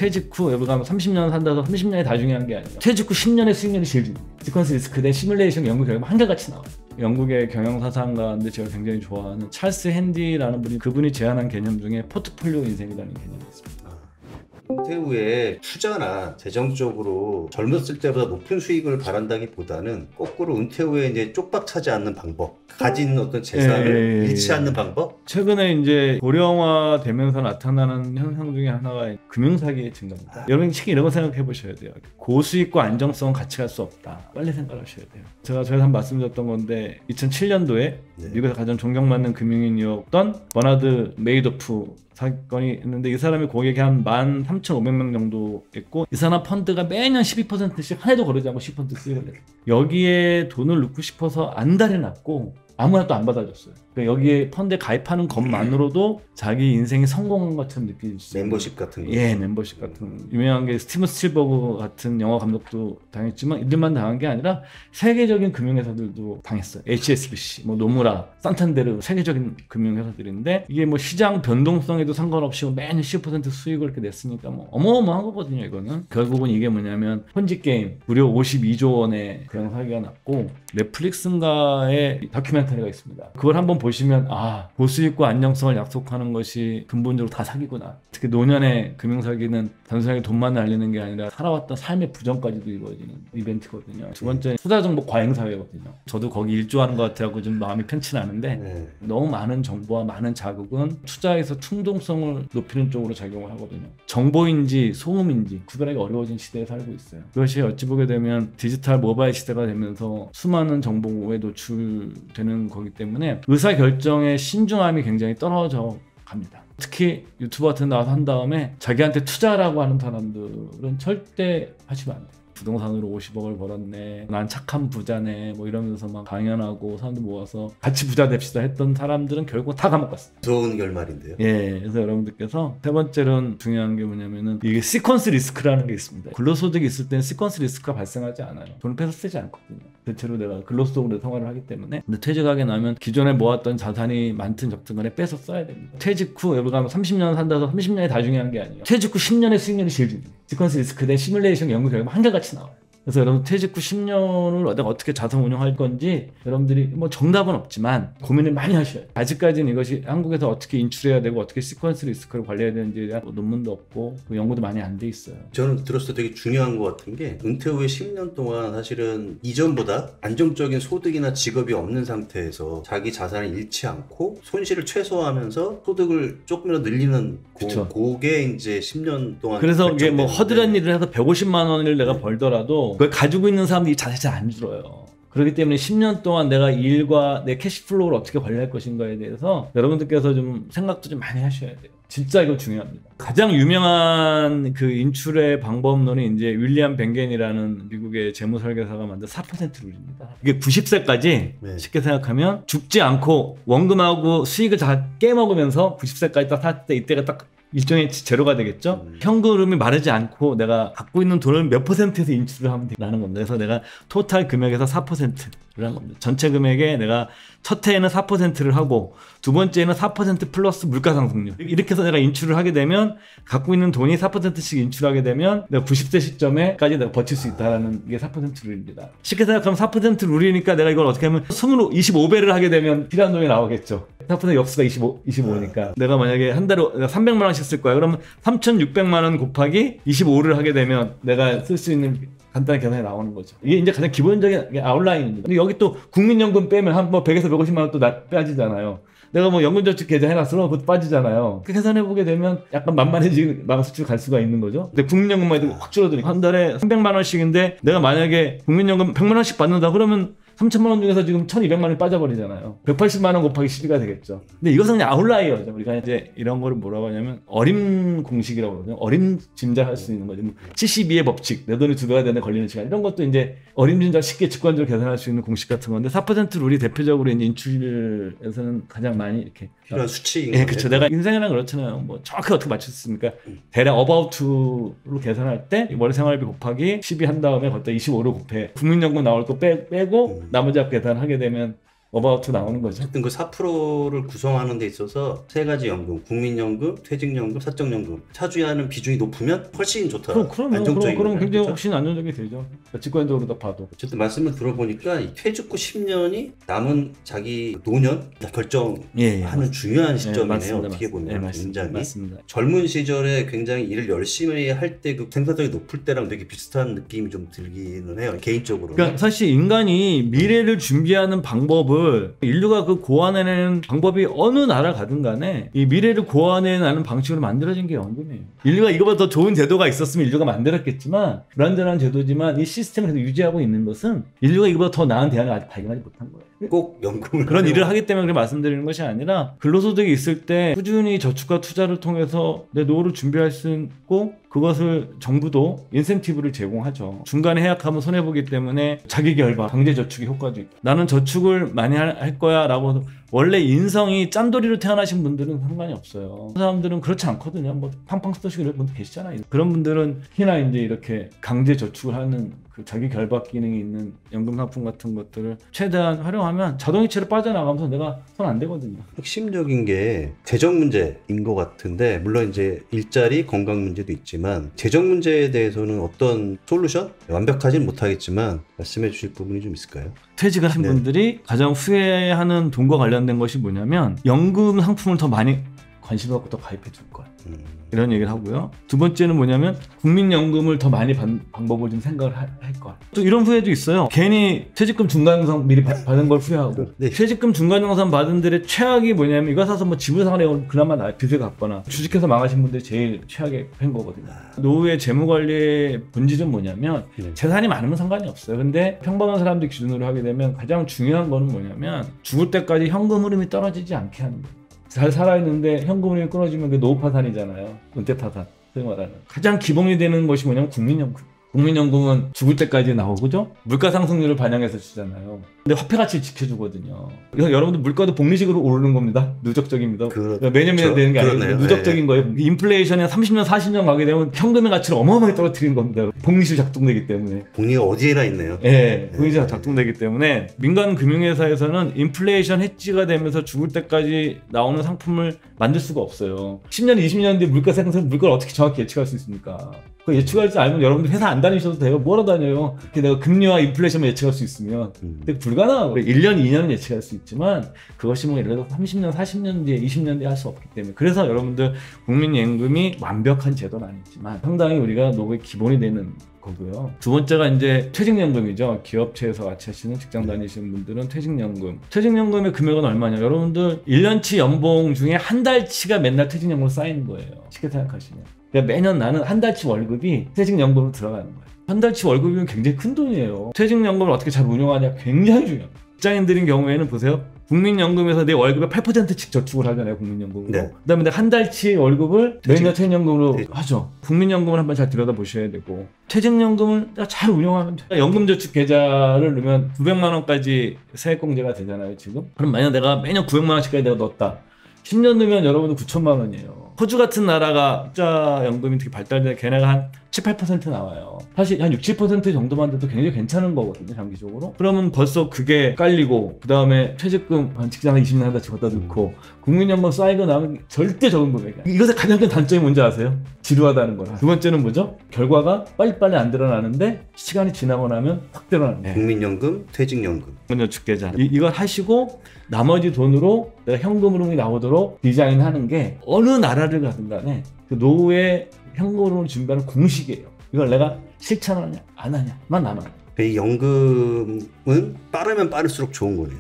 퇴직 후 외부가 30년 산다서 30년이 다 중요한 게 아니라 퇴직 후 10년의 수익률이 제일 중요해요. 시퀀스 리스크 대 시뮬레이션 연구 결과 한결같이 나와요. 영국의 경영사상가인데 제가 굉장히 좋아하는 찰스 핸디라는 분이 그분이 제안한 개념 중에 포트폴리오 인생이라는 개념이 있습니다. 은퇴 후에 투자나 재정적으로 젊었을 때보다 높은 수익을 바란다기보다는 거꾸로 은퇴 후에 이제 쪽박 차지 않는 방법, 가진 어떤 재산을 잃지 않는 방법? 최근에 이제 고령화 되면서 나타나는 현상 중에 하나가 금융사기의 증가입니다. 여러분 특히 이런 거 생각해 보셔야 돼요. 고수익과 안정성은 같이 갈 수 없다. 빨리 생각하셔야 돼요. 제가 저희가 한 말씀드렸던 건데 2007년도에 미국에서 가장 존경받는 금융인이었던 버나드 메이도프 사건이 있는데 이 사람이 고객이 한 13,500명 정도 있고 이 사람 펀드가 매년 12%씩 한 해도 거르지 않고 10% 수익을 냈어요. 여기에 돈을 넣고 싶어서 안달이 났고 아무나 또 안 받아줬어요. 그러니까 여기에 펀드에 가입하는 것만으로도 자기 인생이 성공한 것처럼 느낄 수 있어요. 멤버십 같은 거. 예, 멤버십 같은 거. 유명한 게 스티븐 스필버그 같은 영화 감독도 당했지만 이들만 당한 게 아니라 세계적인 금융회사들도 당했어요. HSBC, 뭐 노무라, 산탄데르 세계적인 금융회사들인데 이게 뭐 시장 변동성에도 상관없이 매년 10% 수익을 이렇게 냈으니까 뭐 어마어마한 거거든요. 이거는 결국은 이게 뭐냐면 펀지 게임 무려 52조 원의 그런 사기가 났고 넷플릭스인가의 다큐멘터리가 있습니다. 그걸 한번 보시면 아 고수익과 안정성을 약속하는 것이 근본적으로 다 사기구나. 특히 노년의 금융사기는 단순하게 돈만 날리는 게 아니라 살아왔던 삶의 부정까지도 이루어지는 이벤트거든요. 두 번째 투자정보 과잉사회거든요. 저도 거기 일조하는 것 같아서 좀 마음이 편치 않은데 너무 많은 정보와 많은 자극은 투자에서 충동성을 높이는 쪽으로 작용을 하거든요. 정보인지 소음인지 구별하기 어려워진 시대에 살고 있어요. 그것이 어찌 보게 되면 디지털 모바일 시대가 되면서 수많은 정보에 노출되는 거기 때문에 의사결정의 신중함이 굉장히 떨어져 갑니다. 특히 유튜브 같은 데 나와서 한 다음에 자기한테 투자라고 하는 사람들은 절대 하시면 안 돼요. 부동산으로 50억을 벌었네, 난 착한 부자네, 뭐 이러면서 막 강연하고 사람들 모아서 같이 부자 됩시다 했던 사람들은 결국 다 감옥 갔어요. 무서운 결말인데요. 예, 그래서 여러분들께서 세 번째로는 중요한 게 뭐냐면은 이게 시퀀스 리스크라는 게 있습니다. 근로소득이 있을 때는 시퀀스 리스크가 발생하지 않아요. 돈을 빼서 쓰지 않거든요. 대체로 내가 근로소득으로 생활을 하기 때문에. 근데 퇴직하게 나면 기존에 모았던 자산이 많든 적든 간에 빼서 써야 됩니다. 퇴직 후 외부가 30년 산다서 30년이 다 중요한 게 아니에요. 퇴직 후 10년의 수익률이 제일 중요해요. 시퀀스 리스크 대 시뮬레이션 연구 결과 한결같이 나와요. 그래서 여러분 퇴직 후 10년을 내가 어떻게 자산 운용할 건지 여러분들이 뭐 정답은 없지만 고민을 많이 하셔야 돼요. 아직까지는 이것이 한국에서 어떻게 인출해야 되고 어떻게 시퀀스 리스크를 관리해야 되는지에 대한 논문도 없고 그 연구도 많이 안 돼 있어요. 저는 들었을 때 되게 중요한 것 같은 게 은퇴 후에 10년 동안 사실은 이전보다 안정적인 소득이나 직업이 없는 상태에서 자기 자산을 잃지 않고 손실을 최소화하면서 소득을 조금이라도 늘리는 그게 이제 10년 동안 그래서 이게 뭐 허드렛 일을 해서 150만 원을 내가 벌더라도 그걸 가지고 있는 사람들이 자산이 잘 안 줄어요. 그렇기 때문에 10년 동안 내가 일과 내 캐시플로우를 어떻게 관리할 것인가에 대해서 여러분들께서 좀 생각도 좀 많이 하셔야 돼요. 진짜 이거 중요합니다. 가장 유명한 그 인출의 방법론이 이제 윌리엄 뱅겐이라는 미국의 재무설계사가 만든 4% 룰입니다. 이게 90세까지 쉽게 생각하면 죽지 않고 원금하고 수익을 다 깨먹으면서 90세까지 딱 살 때 이때가 딱 일종의 제로가 되겠죠. 현금흐름이 마르지 않고 내가 갖고 있는 돈을 몇 %에서 인출을 하면 된다는 겁니다. 그래서 내가 토탈 금액에서 4%를 한 겁니다. 전체 금액에 내가 첫 해에는 4%를 하고 두 번째에는 4% 플러스 물가상승률 이렇게 해서 내가 인출을 하게 되면 갖고 있는 돈이 4%씩 인출하게 되면 내가 90세 시점에까지 내가 버틸 수 있다는 게 4% 룰입니다. 쉽게 생각하면 4% 룰이니까 내가 이걸 어떻게 하면 20으로 25배를 하게 되면 필요한 돈이 나오겠죠. 4% 역수가 25니까 내가 만약에 한 달에 300만 원씩 쓸 거야. 그러면 3,600만 원 곱하기 25를 하게 되면 내가 쓸 수 있는 간단한 계산이 나오는 거죠. 이게 이제 가장 기본적인 아웃라인입니다. 근데 여기 또 국민연금 빼면 한 뭐 100에서 150만 원 또 빠지잖아요. 내가 뭐 연금저축 계좌 해놨으면 그것도 빠지잖아요. 그 계산해보게 되면 약간 만만해지는 망수출 갈 수가 있는 거죠. 근데 국민연금만 해도 확 줄어드니까 한 달에 300만 원씩인데 내가 만약에 국민연금 100만 원씩 받는다 그러면 3천만 원 중에서 지금 1,200만 원이 빠져버리잖아요. 180만 원 곱하기 12가 되겠죠. 근데 이것은 그냥 아웃라이어죠. 우리가 이제 이런 거를 뭐라고 하냐면 어림 공식이라고 그러거든요. 어림짐작할 수 있는 거죠. 72의 법칙, 내 돈이 2배가 되는 걸리는 시간 이런 것도 이제 어림짐작 쉽게 직관적으로 계산할 수 있는 공식 같은 건데 4% 룰이 대표적으로 이제 인출에서는 가장 많이 이렇게 필요한 수치인 거예요. 그렇죠. 내가 인생이란 그렇잖아요. 뭐 정확히 어떻게 맞출 수 있습니까? 대략 about to로 계산할 때 월 생활비 곱하기 12 한 다음에 거기다 25를 곱해 국민연금 나올 거 빼고 나머지 합 계산하게 되면 어바웃 나오는 거죠. 어쨌든 그 4%를 구성하는 데 있어서 세 가지 연금, 국민연금, 퇴직연금, 사적연금 차지하는 비중이 높으면 훨씬 좋다. 안정적인 그럼 굉장히 그렇죠? 훨씬 안정적이 되죠. 직관적으로 봐도. 어쨌든 말씀을 들어보니까 이 퇴직 후 10년이 남은 자기 노년 결정하는 중요한 시점이네요. 어떻게 보면 굉장히 맞습니다. 젊은 시절에 굉장히 일을 열심히 할 때 그 생산성이 높을 때랑 되게 비슷한 느낌이 좀 들기는 해요. 개인적으로. 그러니까 사실 인간이 미래를 준비하는 방법을 인류가 그 고안해내는 방법이 어느 나라 가든 간에 이 미래를 고안해내는 방식으로 만들어진 게 연금이에요. 인류가 이거보다 더 좋은 제도가 있었으면 인류가 만들었겠지만 불완전한 제도지만 이 시스템을 계속 유지하고 있는 것은 인류가 이거보다 더 나은 대안을 아직 발견하지 못한 거예요. 꼭 연금을 그런 일을 하기 때문에 그렇게 말씀드리는 것이 아니라 근로소득이 있을 때 꾸준히 저축과 투자를 통해서 내 노후를 준비할 수 있고 그것을 정부도 인센티브를 제공하죠. 중간에 해약하면 손해보기 때문에 자기결박, 강제저축의 효과도 있고 나는 저축을 많이 할 거야 라고 원래 인성이 짠돌이로 태어나신 분들은 상관이 없어요. 그 사람들은 그렇지 않거든요. 뭐 팡팡 쓰시고 이런 분들 계시잖아요. 그런 분들은 특히나 이제 이렇게 강제 저축을 하는 그 자기 결박 기능이 있는 연금 상품 같은 것들을 최대한 활용하면 자동이체로 빠져나가면서 내가 손 안 대거든요. 핵심적인 게 재정 문제인 것 같은데 물론 이제 일자리, 건강 문제도 있지만 재정 문제에 대해서는 어떤 솔루션? 완벽하진 못하겠지만 말씀해 주실 부분이 좀 있을까요? 퇴직하신 분들이 가장 후회하는 돈과 관련된 것이 뭐냐면 연금 상품을 더 많이 관심을 갖고 더 가입해 줄 거야. 이런 얘기를 하고요. 두 번째는 뭐냐면 국민연금을 더 많이 받는 방법을 좀 생각을 할 거야. 또 이런 후회도 있어요. 괜히 퇴직금 중간정산 미리 받은 걸 후회하고 네. 퇴직금 중간정산 받은 들의 최악이 뭐냐면 이거 사서 뭐 집을 사거나 그나마 빚을 갚거나 주식해서 망하신 분들이 제일 최악의 한 거거든요. 노후의 재무관리의 본질은 뭐냐면 재산이 많으면 상관이 없어요. 근데 평범한 사람들 기준으로 하게 되면 가장 중요한 거는 뭐냐면 죽을 때까지 현금 흐름이 떨어지지 않게 하는 거예요. 잘 살아있는데 현금 흐름이 끊어지면 그게 노후 파산이잖아요. 은퇴 파산. 소위 말하는. 가장 기본이 되는 것이 뭐냐면 국민연금. 국민연금은 죽을 때까지 나오고 그죠? 물가 상승률을 반영해서 주잖아요. 근데 화폐 가치를 지켜주거든요. 그래서 여러분들 물가도 복리식으로 오르는 겁니다. 누적적입니다. 매년 되는 게 아니고 누적적인 거예요. 인플레이션이 30년, 40년 가게 되면 현금의 가치를 어마어마하게 떨어뜨리는 겁니다. 복리식 작동되기 때문에. 복리가 어디에나 있네요. 네, 복리식 작동되기 때문에 민간 금융회사에서는 인플레이션 해지가 되면서 죽을 때까지 나오는 상품을 만들 수가 없어요. 10년, 20년 뒤에 물가 상승, 물가를 어떻게 정확히 예측할 수 있습니까? 그 예측할 줄 알면 여러분들 회사 안 다니셔도 돼요. 뭐하러 다녀요? 내가 금리와 인플레이션만 예측할 수 있으면. 근데 불가능하고 1년, 2년은 예측할 수 있지만 그것이 뭐 예를 들어서 30년, 40년 뒤에, 20년 뒤에 할 수 없기 때문에 그래서 여러분들 국민연금이 완벽한 제도는 아니지만 상당히 우리가 노후의 기본이 되는 거고요. 두 번째가 이제 퇴직연금이죠. 기업체에서 같이 하시는 직장 다니시는 분들은 퇴직연금. 퇴직연금의 금액은 얼마냐? 여러분들 1년치 연봉 중에 한 달치가 맨날 퇴직연금으로 쌓이는 거예요. 쉽게 생각하시면. 그러니까 매년 나는 한 달치 월급이 퇴직연금으로 들어가는 거예요. 한 달치 월급이면 굉장히 큰 돈이에요. 퇴직연금을 어떻게 잘 운영하냐 굉장히 중요합니다. 직장인들인 경우에는 보세요. 국민연금에서 내 월급의 8%씩 저축을 하잖아요. 국민연금으로. 네. 그다음에 내가 한 달치 월급을 매년 퇴직연금으로 하죠. 국민연금을 한번 잘 들여다보셔야 되고 퇴직연금을 잘 운영하면 돼요. 연금저축계좌를 넣으면 900만 원까지 세액공제가 되잖아요. 지금. 그럼 만약 내가 매년 900만 원씩까지 내가 넣었다. 10년 넣으면 여러분은 9천만 원이에요. 호주 같은 나라가 투자연금이 되게 발달돼 걔네가 한 7, 8% 나와요. 사실 한 6, 7% 정도만 돼도 굉장히 괜찮은 거거든요. 장기적으로. 그러면 벌써 그게 깔리고 그 다음에 퇴직금 한 직장 20년 하다 집어다 넣고 국민연금 쌓이고 나면 절대 적은 금액이야. 이것의 가장 큰 단점이 뭔지 아세요? 지루하다는 거라. 두 번째는 뭐죠? 결과가 빨리빨리 안 드러나는데 시간이 지나고 나면 확 드러나는 거예요. 국민연금, 퇴직연금. 저축계좌. 이걸 하시고 나머지 돈으로 내가 현금 흐름이 나오도록 디자인하는 게 어느 나라를 가든 간에 그 노후의 현금 흐름을 준비하는 공식이에요. 이걸 내가 실천하냐 안 하냐만 남아요. 이 연금은 빠르면 빠를수록 좋은 거네요.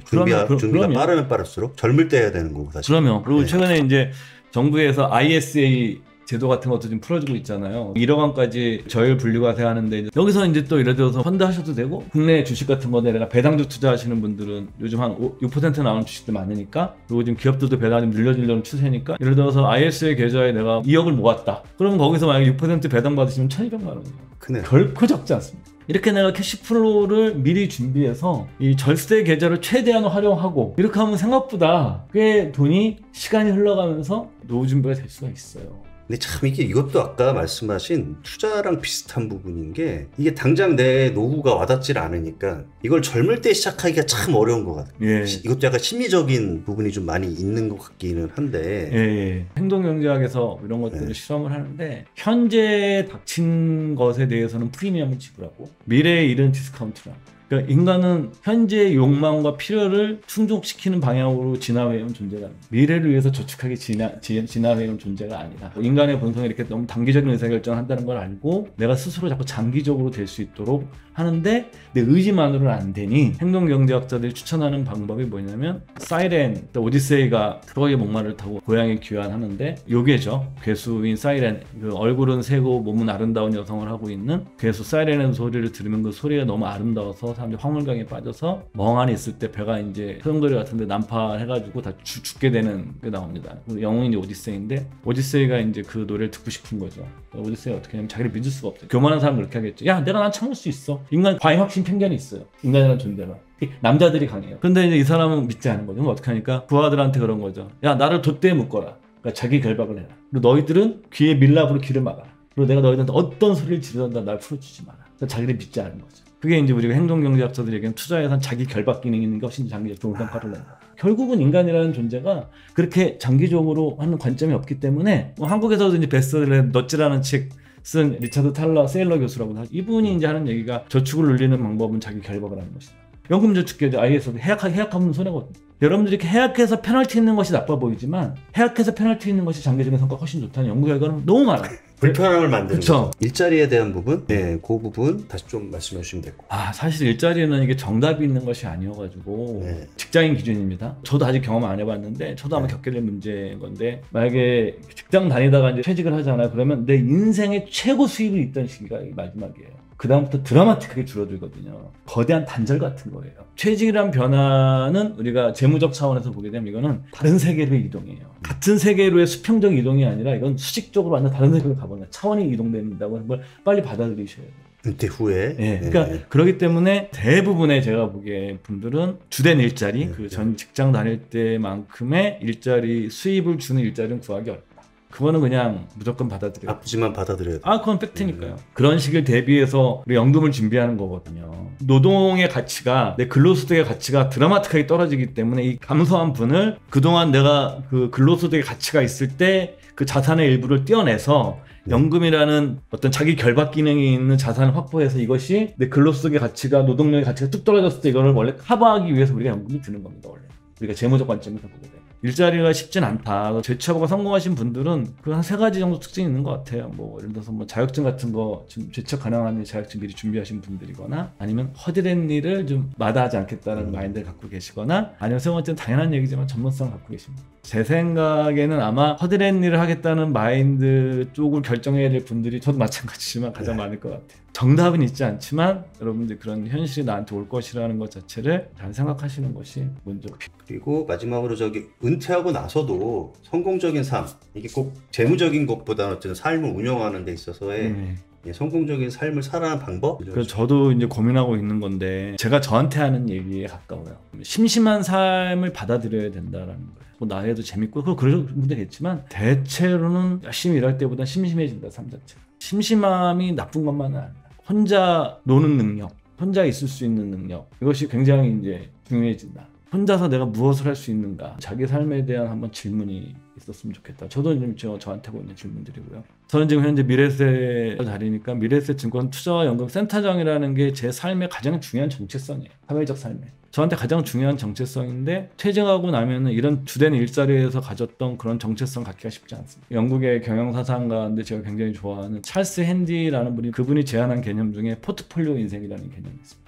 준비가 빠르면 빠를수록 젊을 때 해야 되는 거고 사실. 그러면 그리고 최근에 이제 정부에서 ISA 제도 같은 것도 좀 풀어주고 있잖아요. 1억 원까지 저율 분류과세 하는데 여기서 이제 또 예를 들어서 펀드 하셔도 되고 국내 주식 같은 거에 내가 배당주 투자하시는 분들은 요즘 한 6% 나오는 주식들 많으니까 그리고 지금 기업들도 배당이 늘려지려는 추세니까 예를 들어서 ISA 계좌에 내가 2억을 모았다. 그러면 거기서 만약에 6% 배당 받으시면 1,200만 원이에요. 크네요. 결코 적지 않습니다. 이렇게 내가 캐시플로우를 미리 준비해서 이 절세 계좌를 최대한 활용하고 이렇게 하면 생각보다 꽤 돈이 시간이 흘러가면서 노후 준비가 될 수가 있어요. 근데 참 이것도 아까 말씀하신 투자랑 비슷한 부분인 게 이게 당장 내 노후가 와닿질 않으니까 이걸 젊을 때 시작하기가 참 어려운 것 같아요. 예. 이것도 약간 심리적인 부분이 좀 많이 있는 것 같기는 한데 예. 행동경제학에서 이런 것들을 실험을 하는데 현재 닥친 것에 대해서는 프리미엄을 지불하고 미래에 이른 디스카운트라. 그러니까 인간은 현재의 욕망과 필요를 충족시키는 방향으로 진화해온 존재가 아니다. 미래를 위해서 저축하게 진화해온 존재가 아니다. 인간의 본성이 이렇게 너무 단기적인 의사결정을 한다는 걸 알고 내가 스스로 자꾸 장기적으로 될 수 있도록 하는데 내 의지만으로는 안 되니 행동경제학자들이 추천하는 방법이 뭐냐면 사이렌, 오디세이가 트로이의 목마를 타고 고향에 귀환하는데 요괴죠. 괴수인 사이렌, 그 얼굴은 새고 몸은 아름다운 여성을 하고 있는 괴수 사이렌의 소리를 들으면 그 소리가 너무 아름다워서 사람들이 황홀경에 빠져서 멍하니 있을 때 배가 이제 소용돌이 같은데 난파해가지고 다 죽게 되는 게 나옵니다. 영웅이 이제 오디세이인데 오디세이가 이제 그 노래를 듣고 싶은 거죠. 오디세이가 어떻게 하냐면 자기를 믿을 수가 없어요. 교만한 사람은 그렇게 하겠죠. 야, 내가 난 참을 수 있어. 인간 과잉 확신 편견이 있어요. 인간이라는 존재가. 남자들이 강해요. 근데 이제 이 사람은 믿지 않은 거죠. 그럼 어떻게 하니까 부하들한테 그런 거죠. 야, 나를 돛대에 묶어라. 그러니까 자기 결박을 해라. 그리고 너희들은 귀에 밀랍으로 귀를 막아라. 그리고 내가 너희들한테 어떤 소리를 지르든 날 풀어주지 마라. 그러니까 자기를 믿지 않은 거죠. 그게 이제 우리가 행동경제학자들이 얘기하는 투자에선 자기 결박 기능이 있는 것이 장기적 좋은 성과를 낸다. 결국은 인간이라는 존재가 그렇게 장기적으로 하는 관점이 없기 때문에 뭐 한국에서도 이제 베스트셀러 넛지라는 책 쓴 리차드 탈러 세일러 교수라고 하죠. 이분이 이제 하는 얘기가 저축을 늘리는 방법은 자기 결박을 하는 것이다. 연금저축계도 IS도 해약하면 손해거든요. 여러분들이 이렇게 해약해서 페널티 있는 것이 나빠 보이지만 해약해서 페널티 있는 것이 장기적인 성과가 훨씬 좋다는 연구 결과는 너무 많아요. 불편함을 만드는 그쵸? 거죠. 일자리에 대한 부분, 네, 그 부분 다시 좀 말씀해 주시면 될 것 같아요. 사실 일자리는 이게 정답이 있는 것이 아니어가지고 네. 직장인 기준입니다. 저도 아직 경험 안 해봤는데 저도 아마 겪게 될 문제인 건데 만약에 직장 다니다가 이제 퇴직을 하잖아요. 그러면 내 인생의 최고 수입이 있던 시기가 마지막이에요. 그 다음부터 드라마틱하게 줄어들거든요. 거대한 단절 같은 거예요. 퇴직이란 변화는 우리가 재무적 차원에서 보게 되면 이거는 다른 세계로의 이동이에요. 같은 세계로의 수평적 이동이 아니라 이건 수직적으로 완전 다른 세계로 가버려요. 차원이 이동된다고 하는 걸 빨리 받아들이셔야 돼요. 은퇴 후에. 네, 그러니까 그렇기 때문에 대부분의 제가 보기에 분들은 주된 일자리, 그 전 직장 다닐 때만큼의 일자리 수입을 주는 일자리는 구하기 어렵다. 그거는 그냥 무조건 받아들여요. 아프지만 받아들여야 돼. 그건 팩트니까요. 그런 식을 대비해서 우리 연금을 준비하는 거거든요. 노동의 가치가, 내 근로소득의 가치가 드라마틱하게 떨어지기 때문에 이 감소한 분을 그동안 내가 그 근로소득의 가치가 있을 때 그 자산의 일부를 떼어내서 연금이라는 어떤 자기 결박 기능이 있는 자산을 확보해서 이것이 내 근로소득의 가치가, 노동력의 가치가 뚝 떨어졌을 때 이거를 원래 커버하기 위해서 우리가 연금이 드는 겁니다. 원래 우리가 재무적 관점에서 보게 돼요. 일자리가 쉽진 않다. 재취업하고 성공하신 분들은 그 한 3가지 정도 특징이 있는 것 같아요. 뭐 예를 들어서 뭐 자격증 같은 거 지금 재취업 가능한 자격증 미리 준비하신 분들이거나 아니면 허드렛 일을 좀 마다하지 않겠다는 마인드를 갖고 계시거나 아니면 세 번째는 당연한 얘기지만 전문성을 갖고 계십니다. 제 생각에는 아마 허드렛 일을 하겠다는 마인드 쪽을 결정해야 될 분들이 저도 마찬가지지만 가장 많을 것 같아요. 정답은 있지 않지만 여러분들 그런 현실이 나한테 올 것이라는 것 자체를 잘 생각하시는 것이 먼저. 그리고 마지막으로 은퇴하고 나서도 성공적인 삶, 이게 꼭 재무적인 것보다는 어쨌든 삶을 운영하는 데 있어서의 성공적인 삶을 살아가는 방법? 그래서 저도 이제 고민하고 있는 건데 제가 저한테 하는 얘기에 가까워요. 심심한 삶을 받아들여야 된다라는 거예요. 뭐 나해도 재밌고 그런 분들이겠지만 대체로는 열심히 일할 때보다 심심해진다. 삶 자체가. 심심함이 나쁜 것만은 아니다. 혼자 노는 능력, 혼자 있을 수 있는 능력, 이것이 굉장히 이제 중요해진다. 혼자서 내가 무엇을 할 수 있는가, 자기 삶에 대한 한번 질문이 있었으면 좋겠다. 저도 지금 저한테 하고 있는 질문들이고요. 저는 지금 현재 미래세 자리니까 미래세 증권 투자와 연금 센터장이라는 게 제 삶의 가장 중요한 정체성이에요. 사회적 삶에. 저한테 가장 중요한 정체성인데 퇴직하고 나면은 이런 주된 일자리에서 가졌던 그런 정체성 갖기가 쉽지 않습니다. 영국의 경영사상가인데 제가 굉장히 좋아하는 찰스 핸디라는 분이 그분이 제안한 개념 중에 포트폴리오 인생이라는 개념이 있습니다.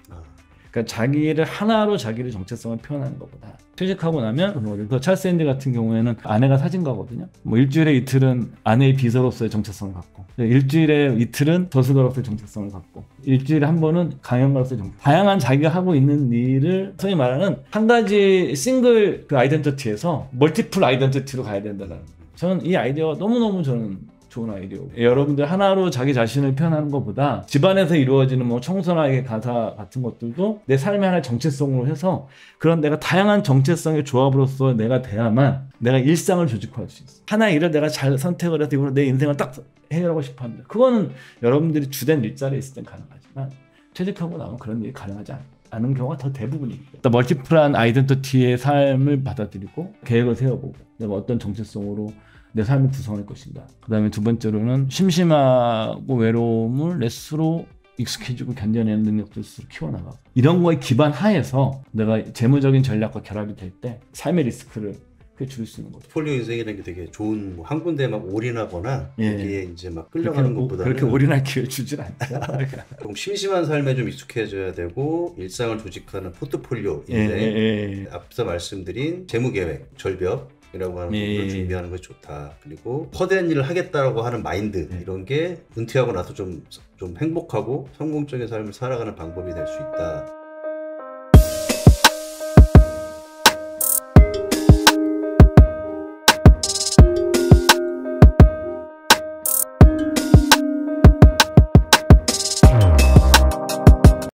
그러니까 자기를 하나로 자기를 정체성을 표현하는 것보다 퇴직하고 나면 그래서 찰스 핸디 같은 경우에는 아내가 사진가거든요. 뭐 일주일에 이틀은 아내의 비서로서의 정체성을 갖고 일주일에 이틀은 저수가로서의 정체성을 갖고 일주일에 한 번은 강연가로서의 정체성. 다양한 자기가 하고 있는 일을 소위 말하는 한 가지 싱글 그 아이덴티티에서 멀티플 아이덴티티로 가야 된다는. 저는 이 아이디어가 너무너무 저는 좋은 아이디어고. 여러분들 하나로 자기 자신을 표현하는 것보다 집안에서 이루어지는 뭐 청소나 가사 같은 것들도 내 삶의 하나의 정체성으로 해서 그런 내가 다양한 정체성의 조합으로서 내가 돼야만 내가 일상을 조직화할 수 있어. 하나의 일을 내가 잘 선택을 해서 이걸로 내 인생을 딱 해결하고 싶어 합니다. 그거는 여러분들이 주된 일자리에 있을 땐 가능하지만 퇴직하고 나면 그런 일이 가능하지 않은 경우가 더 대부분입니다. 멀티플한 아이덴티티의 삶을 받아들이고 계획을 세워보고 내가 어떤 정체성으로 내 삶을 구성할 것인가. 그 다음에 두 번째로는 심심하고 외로움을 내 스스로 익숙해지고 견뎌내는 능력들 스스로 키워나가고 이런 거에 기반 하에서 내가 재무적인 전략과 결합이 될 때 삶의 리스크를 크게 줄일 수 있는 거죠. 포트폴리오 인생이라는 게 되게 좋은 한 군데에 막 올인하거나 예. 여기에 이제 막 끌려가는 것보다는 그렇게 올인할 기회 주질 않죠. 좀 심심한 삶에 좀 익숙해져야 되고 일상을 조직하는 포트폴리오 인생 예. 앞서 말씀드린 재무계획, 절벽이라고 하는 예. 부분을 준비하는 것이 좋다. 그리고 거대한 일을 하겠다라고 하는 마인드 이런 게 은퇴하고 나서 좀 행복하고 성공적인 삶을 살아가는 방법이 될 수 있다.